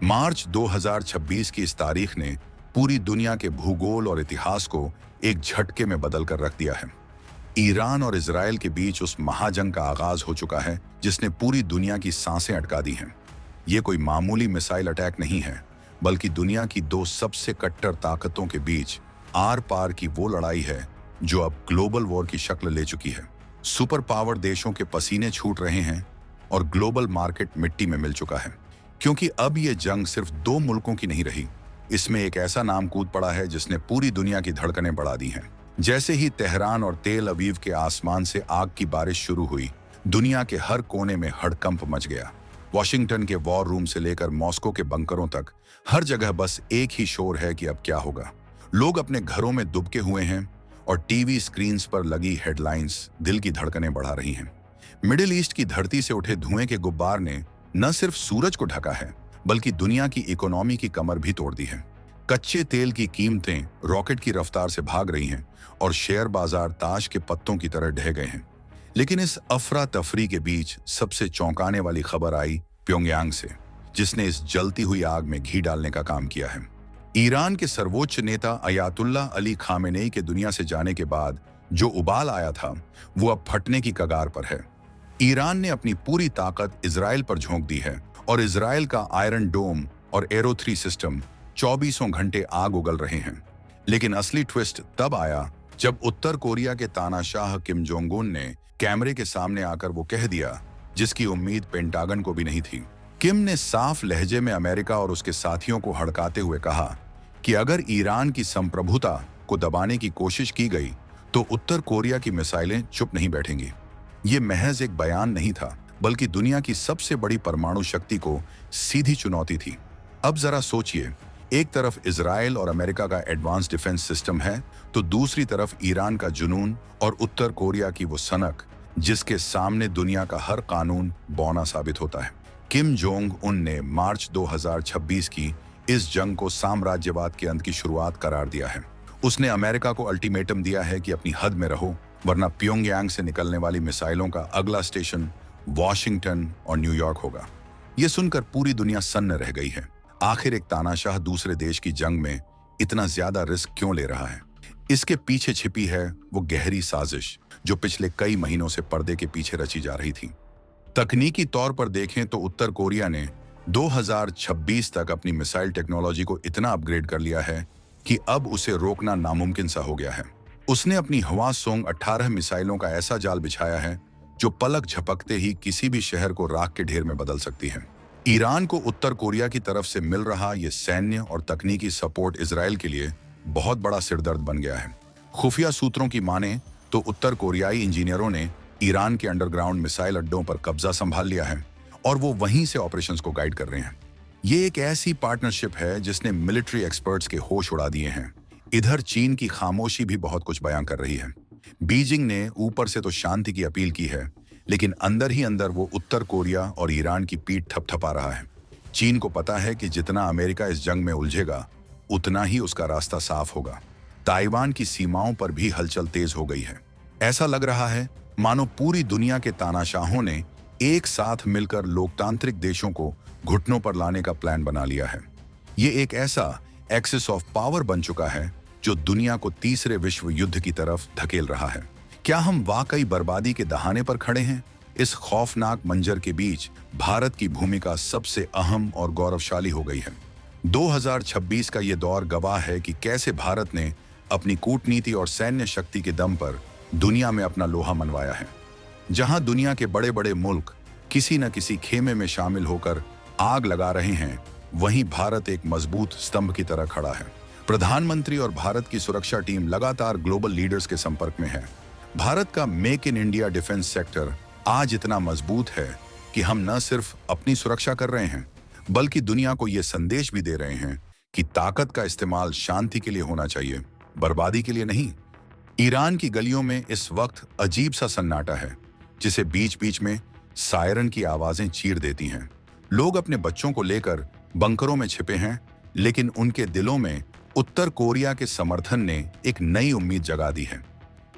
मार्च 2026 की इस तारीख ने पूरी दुनिया के भूगोल और इतिहास को एक झटके में बदल कर रख दिया है। ईरान और इजराइल के बीच उस महाजंग का आगाज हो चुका है जिसने पूरी दुनिया की सांसें अटका दी हैं। ये कोई मामूली मिसाइल अटैक नहीं है, बल्कि दुनिया की दो सबसे कट्टर ताकतों के बीच आर पार की वो लड़ाई है जो अब ग्लोबल वॉर की शक्ल ले चुकी है। सुपर पावर देशों के पसीने छूट रहे हैं और ग्लोबल मार्केट मिट्टी में मिल चुका है, क्योंकि अब ये जंग सिर्फ दो मुल्कों की नहीं रही। इसमें एक ऐसा नाम कूद पड़ा है जिसने पूरी दुनिया की धड़कनें बढ़ा दी हैं। जैसे ही तेहरान और तेल अवीव के आसमान से आग की बारिश शुरू हुई, दुनिया के हर कोने में हड़कंप मच गया। वॉशिंगटन के वॉर रूम से लेकर मॉस्को के बंकरों तक हर जगह बस एक ही शोर है कि अब क्या होगा। लोग अपने घरों में दुबके हुए हैं और टीवी स्क्रीन्स पर लगी हेडलाइंस दिल की धड़कनें बढ़ा रही हैं। मिडिल ईस्ट की धरती से उठे धुएं के गुब्बार ने न सिर्फ सूरज को ढका है, बल्कि दुनिया की इकोनॉमी की कमर भी तोड़ दी है। कच्चे तेल की कीमतें रॉकेट की रफ्तार से भाग रही हैं और शेयर बाजार ताश के पत्तों की तरह ढह गए हैं। लेकिन इस अफरा तफरी के बीच सबसे चौंकाने वाली खबर आई प्योंगयांग से, जिसने इस जलती हुई आग में घी डालने का काम किया है। ईरान के सर्वोच्च नेता अयातुल्ला अली खामेनेई के दुनिया से जाने के बाद जो उबाल आया था, वो अब फटने की कगार पर है। ईरान ने अपनी पूरी ताकत इजराइल पर झोंक दी है और इजराइल का आयरन डोम और एरो 3 सिस्टम 24 घंटे आग उगल रहे हैं। लेकिन असली ट्विस्ट तब आया जब उत्तर कोरिया के तानाशाह किम जोंग उन ने कैमरे के सामने आकर वो कह दिया जिसकी उम्मीद पेंटागन को भी नहीं थी। किम ने साफ लहजे में अमेरिका और उसके साथियों को हड़काते हुए कहा कि अगर ईरान की संप्रभुता को दबाने की कोशिश की गई तो उत्तर कोरिया की मिसाइलें चुप नहीं बैठेंगी। ये महज एक बयान नहीं था, बल्कि दुनिया की सबसे बड़ी परमाणु शक्ति को सीधी चुनौती थी। अब जरा सोचिए, एक तरफ इजराइल और अमेरिका का एडवांस डिफेंस सिस्टम है, तो दूसरी तरफ ईरान का जुनून और उत्तर कोरिया की वो सनक जिसके सामने दुनिया का हर कानून बौना साबित होता है। किम जोंग उन ने मार्च 2026 की इस जंग को साम्राज्यवाद के अंत की शुरुआत करार दिया है। उसने अमेरिका को अल्टीमेटम दिया है कि अपनी हद में रहो, वरना प्योंगयांग से निकलने वाली मिसाइलों का अगला स्टेशन वॉशिंगटन और न्यूयॉर्क होगा। ये सुनकर पूरी दुनिया सन्न रह गई है। आखिर एक तानाशाह दूसरे देश की जंग में इतना ज्यादा रिस्क क्यों ले रहा है? इसके पीछे छिपी है वो गहरी साजिश जो पिछले कई महीनों से पर्दे के पीछे रची जा रही थी। तकनीकी तौर पर देखें तो उत्तर कोरिया ने 2026 तक अपनी मिसाइल टेक्नोलॉजी को इतना अपग्रेड कर लिया है कि अब उसे रोकना नामुमकिन सा हो गया है। उसने अपनी हवासोंग 18 मिसाइलों का ऐसा जाल बिछाया है जो पलक झपकते ही किसी भी शहर को राख के ढेर में बदल सकती है। ईरान को उत्तर कोरिया की तरफ से मिल रहा ये सैन्य और तकनीकी सपोर्ट इजराइल के लिए बहुत बड़ा सिरदर्द बन गया है। खुफिया सूत्रों की माने तो उत्तर कोरियाई इंजीनियरों ने ईरान के अंडरग्राउंड मिसाइल अड्डों पर कब्जा संभाल लिया है और वो वहीं से ऑपरेशंस को गाइड कर रहे हैं। ये एक ऐसी पार्टनरशिप है जिसने मिलिट्री एक्सपर्ट्स के होश उड़ा दिए हैं। इधर चीन की खामोशी भी बहुत कुछ बयां कर रही है। बीजिंग ने ऊपर से तो शांति की अपील की है, लेकिन अंदर ही अंदर वो उत्तर कोरिया और ईरान की पीठ थपथपा रहा है। चीन को पता है कि जितना अमेरिका इस जंग में उलझेगा, उतना ही उसका रास्ता साफ होगा। ताइवान की सीमाओं पर भी हलचल तेज हो गई है। ऐसा लग रहा है मानो पूरी दुनिया के तानाशाहों ने एक साथ मिलकर लोकतांत्रिक देशों को घुटनों पर लाने का प्लान बना लिया है। ये एक ऐसा एक्सिस ऑफ पावर बन चुका है जो दुनिया को तीसरे विश्व युद्ध की तरफ धकेल रहा है। क्या हम वाकई बर्बादी के दहाने पर खड़े हैं? इस खौफनाक मंजर के बीच भारत की भूमिका सबसे अहम और गौरवशाली हो गई है। 2026 का ये दौर गवाह है कि कैसे भारत ने अपनी कूटनीति और सैन्य शक्ति के दम पर दुनिया में अपना लोहा मनवाया है। जहां दुनिया के बड़े बड़े मुल्क किसी न किसी खेमे में शामिल होकर आग लगा रहे हैं, वहीं भारत एक मजबूत स्तंभ की तरह खड़ा है। प्रधानमंत्री और भारत की सुरक्षा टीम लगातार ग्लोबल लीडर्स के संपर्क में है। भारत का make in India defence sector आज इतना मजबूत है कि हम न सिर्फ अपनी सुरक्षा कर रहे हैं, बल्कि दुनिया को यह संदेश भी दे रहे हैं कि ताकत का इस्तेमाल शांति के लिए होना चाहिए, बर्बादी के लिए नहीं। ईरान की गलियों में इस वक्त अजीब सा सन्नाटा है, जिसे बीच बीच में सायरन की आवाजें चीर देती हैं। लोग अपने बच्चों को लेकर बंकरों में छिपे हैं, लेकिन उनके दिलों में उत्तर कोरिया के समर्थन ने एक नई उम्मीद जगा दी है।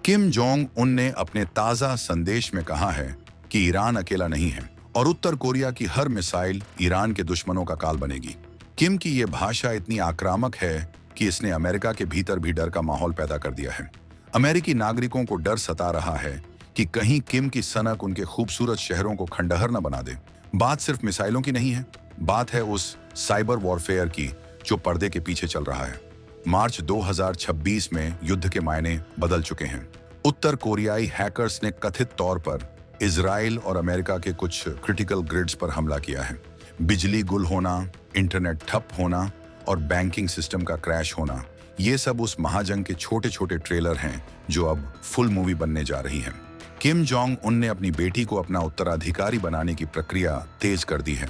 किम जोंग उन ने अपने ताजा संदेश में कहा है कि ईरान अकेला नहीं है और उत्तर कोरिया की हर मिसाइल ईरान के दुश्मनों का काल बनेगी। किम की यह भाषा इतनी आक्रामक है कि इसने अमेरिका के भीतर भी डर का माहौल पैदा कर दिया है। अमेरिकी नागरिकों को डर सता रहा है कि कहीं किम की सनक उनके खूबसूरत शहरों को खंडहर न बना दे। बात सिर्फ मिसाइलों की नहीं है, बात है उस साइबर वॉरफेयर की जो पर्दे के पीछे चल रहा है। मार्च 2026 में युद्ध के मायने बदल चुके हैं। उत्तर कोरियाई हैकर्स ने कथित तौर पर इजराइल और अमेरिका के कुछ क्रिटिकल ग्रिड्स पर हमला किया है। बिजली गुल होना, इंटरनेट ठप होना और बैंकिंग सिस्टम का क्रैश होना, ये सब उस महाजंग के छोटे छोटे ट्रेलर हैं जो अब फुल मूवी बनने जा रही हैं। किम जोंग उन ने अपनी बेटी को अपना उत्तराधिकारी बनाने की प्रक्रिया तेज कर दी है,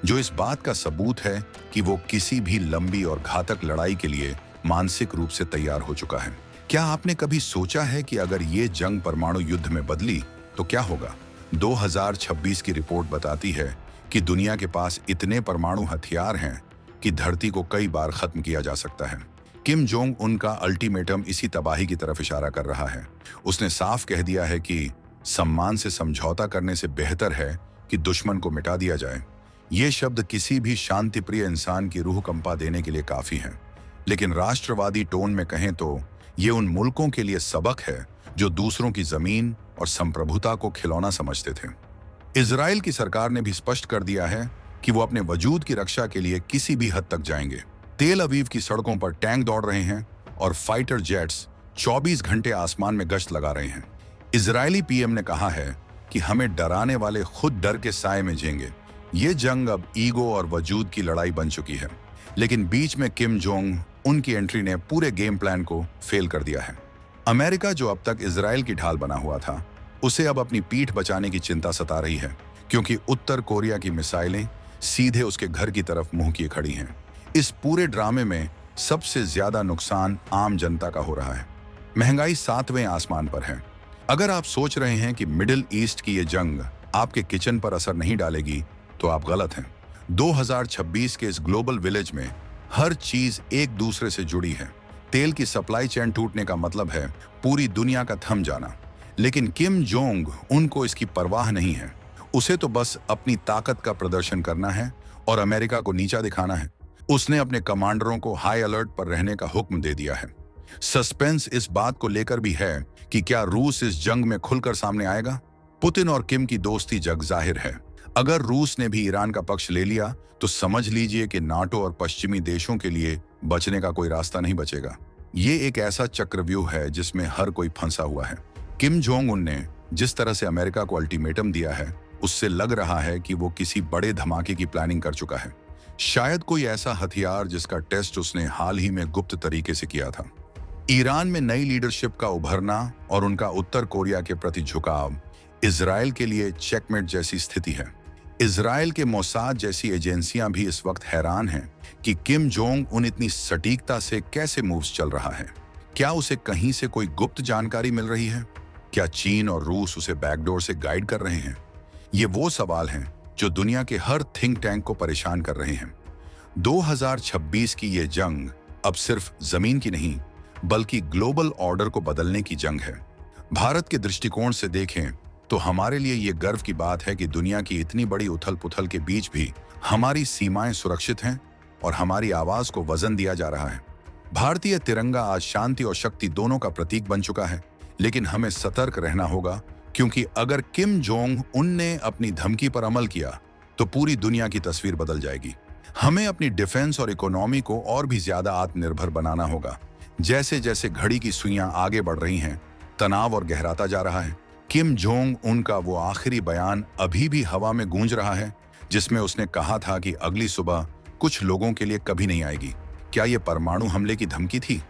जो इस बात का सबूत है कि वो किसी भी लंबी और घातक लड़ाई के लिए मानसिक रूप से तैयार हो चुका है। क्या आपने कभी सोचा है कि अगर ये जंग परमाणु युद्ध में बदली तो क्या होगा? 2026 की रिपोर्ट बताती है कि दुनिया के पास इतने परमाणु हथियार हैं कि धरती को कई बार खत्म किया जा सकता है। किम जोंग उनका अल्टीमेटम इसी तबाही की तरफ इशारा कर रहा है। उसने साफ कह दिया है कि सम्मान से समझौता करने से बेहतर है कि दुश्मन को मिटा दिया जाए। ये शब्द किसी भी शांतिप्रिय इंसान की रूह कंपा देने के लिए काफी हैं। लेकिन राष्ट्रवादी टोन में कहें तो ये उन मुल्कों के लिए सबक है जो दूसरों की जमीन और संप्रभुता को खिलौना समझते थे। इजराइल की सरकार ने भी स्पष्ट कर दिया है कि वो अपने वजूद की रक्षा के लिए किसी भी हद तक जाएंगे। तेल अवीव की सड़कों पर टैंक दौड़ रहे हैं और फाइटर जेट्स 24 घंटे आसमान में गश्त लगा रहे हैं। इजरायली पीएम ने कहा है कि हमें डराने वाले खुद डर के साए में झेंगे। ये जंग अब ईगो और वजूद की लड़ाई बन चुकी है। लेकिन बीच में किम जोंग उनकी एंट्री ने पूरे गेम प्लान को फेल कर दिया है। अमेरिका जो अब तक इजराइल की ढाल बना हुआ था, उसे अब अपनी पीठ बचाने की चिंता सता रही है, क्योंकि उत्तर कोरिया की मिसाइलें सीधे उसके घर की तरफ मुंह किए खड़ी हैं। इस पूरे ड्रामे में सबसे ज्यादा नुकसान आम जनता का हो रहा है। महंगाई 7वें आसमान पर है। अगर आप सोच रहे हैं कि मिडिल ईस्ट की ये जंग आपके किचन पर असर नहीं डालेगी, तो आप गलत हैं। 2026 के इस ग्लोबल विलेज में हर चीज एक दूसरे से जुड़ी है। तेल की सप्लाई चेन टूटने का मतलब है पूरी दुनिया का थम जाना। लेकिन किम जोंग उनको इसकी परवाह नहीं है। उसे तो बस अपनी ताकत का प्रदर्शन करना है और अमेरिका को नीचा दिखाना है। उसने अपने कमांडरों को हाई अलर्ट पर रहने का हुक्म दे दिया है। सस्पेंस इस बात को लेकर भी है कि क्या रूस इस जंग में खुलकर सामने आएगा। पुतिन और किम की दोस्ती जग जाहिर है। अगर रूस ने भी ईरान का पक्ष ले लिया तो समझ लीजिए कि नाटो और पश्चिमी देशों के लिए बचने का कोई रास्ता नहीं बचेगा। ये एक ऐसा चक्रव्यूह है जिसमें हर कोई फंसा हुआ है। किम जोंग उन ने जिस तरह से अमेरिका को अल्टीमेटम दिया है, उससे लग रहा है कि वो किसी बड़े धमाके की प्लानिंग कर चुका है। शायद कोई ऐसा हथियार जिसका टेस्ट उसने हाल ही में गुप्त तरीके से किया था। ईरान में नई लीडरशिप का उभरना और उनका उत्तर कोरिया के प्रति झुकाव इजराइल के लिए चेकमेट जैसी स्थिति है। इजराइल के मोसाद जैसी एजेंसियां भी इस वक्त हैरान हैं कि किम जोंग उन इतनी सटीकता से कैसे मूव्स चल रहा है। क्या उसे कहीं से कोई गुप्त जानकारी मिल रही है? क्या चीन और रूस उसे बैकडोर से गाइड कर रहे हैं? ये वो सवाल हैं जो दुनिया के हर थिंक टैंक को परेशान कर रहे हैं। 2026 की ये जंग अब सिर्फ जमीन की नहीं, बल्कि ग्लोबल ऑर्डर को बदलने की जंग है। भारत के दृष्टिकोण से देखें तो हमारे लिए ये गर्व की बात है कि दुनिया की इतनी बड़ी उथल पुथल के बीच भी हमारी सीमाएं सुरक्षित हैं और हमारी आवाज को वजन दिया जा रहा है। भारतीय तिरंगा आज शांति और शक्ति दोनों का प्रतीक बन चुका है। लेकिन हमें सतर्क रहना होगा, क्योंकि अगर किम जोंग उन ने अपनी धमकी पर अमल किया तो पूरी दुनिया की तस्वीर बदल जाएगी। हमें अपनी डिफेंस और इकोनॉमी को और भी ज्यादा आत्मनिर्भर बनाना होगा। जैसे जैसे घड़ी की सुइयां आगे बढ़ रही हैं, तनाव और गहराता जा रहा है। किम जोंग उनका वो आखिरी बयान अभी भी हवा में गूंज रहा है, जिसमें उसने कहा था कि अगली सुबह कुछ लोगों के लिए कभी नहीं आएगी। क्या ये परमाणु हमले की धमकी थी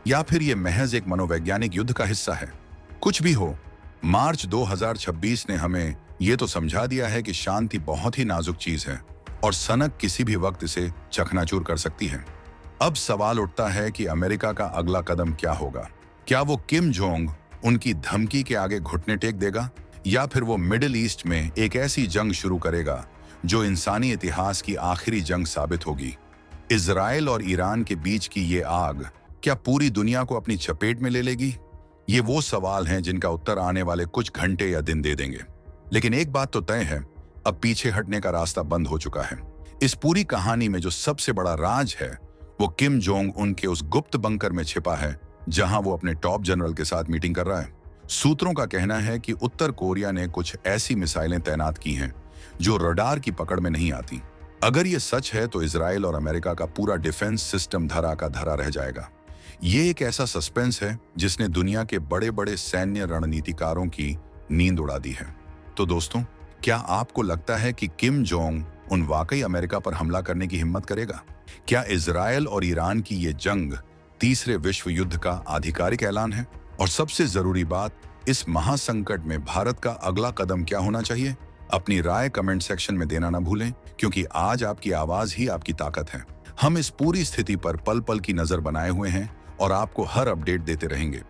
या फिर ये महज एक मनोवैज्ञानिक युद्ध का हिस्सा है? कुछ भी हो, मार्च 2026 ने हमें ये तो समझा दिया है कि शांति बहुत ही नाजुक चीज है और सनक किसी भी वक्त इसे चकनाचूर कर सकती है। अब सवाल उठता है कि अमेरिका का अगला कदम क्या होगा। क्या वो किम जोंग उनकी धमकी के आगे घुटने टेक देगा, या फिर वो मिडिल ईस्ट में एक ऐसी जंग शुरू करेगा जो इंसानी इतिहास की आखिरी जंग साबित होगी? इजराइल और ईरान के बीच की ये आग क्या पूरी दुनिया को अपनी चपेट में ले लेगी? ये वो सवाल हैं जिनका उत्तर आने वाले कुछ घंटे या दिन दे देंगे। लेकिन एक बात तो तय है, अब पीछे हटने का रास्ता बंद हो चुका है। इस पूरी कहानी में जो सबसे बड़ा राज है वो किम जोंग उन के उस गुप्त बंकर में छिपा है जहां वो अपने टॉप जनरल के साथ मीटिंग कर रहा है। सूत्रों का कहना है कि उत्तर कोरिया ने कुछ ऐसी मिसाइलें तैनात की हैं जो रडार की पकड़ में नहीं आती। अगर ये सच है तो इजराइल और अमेरिका का पूरा डिफेंस सिस्टम धरा का धरा रह जाएगा। ये एक ऐसा सस्पेंस है जिसने दुनिया के बड़े बड़े सैन्य रणनीतिकारों की नींद उड़ा दी है। तो दोस्तों, क्या आपको लगता है कि किम जोंग उन वाकई अमेरिका पर हमला करने की हिम्मत करेगा? क्या इजराइल और ईरान की ये जंग तीसरे विश्व युद्ध का आधिकारिक ऐलान है? और सबसे जरूरी बात, इस महासंकट में भारत का अगला कदम क्या होना चाहिए? अपनी राय कमेंट सेक्शन में देना ना भूलें, क्योंकि आज आपकी आवाज ही आपकी ताकत है। हम इस पूरी स्थिति पर पल पल की नजर बनाए हुए हैं और आपको हर अपडेट देते रहेंगे।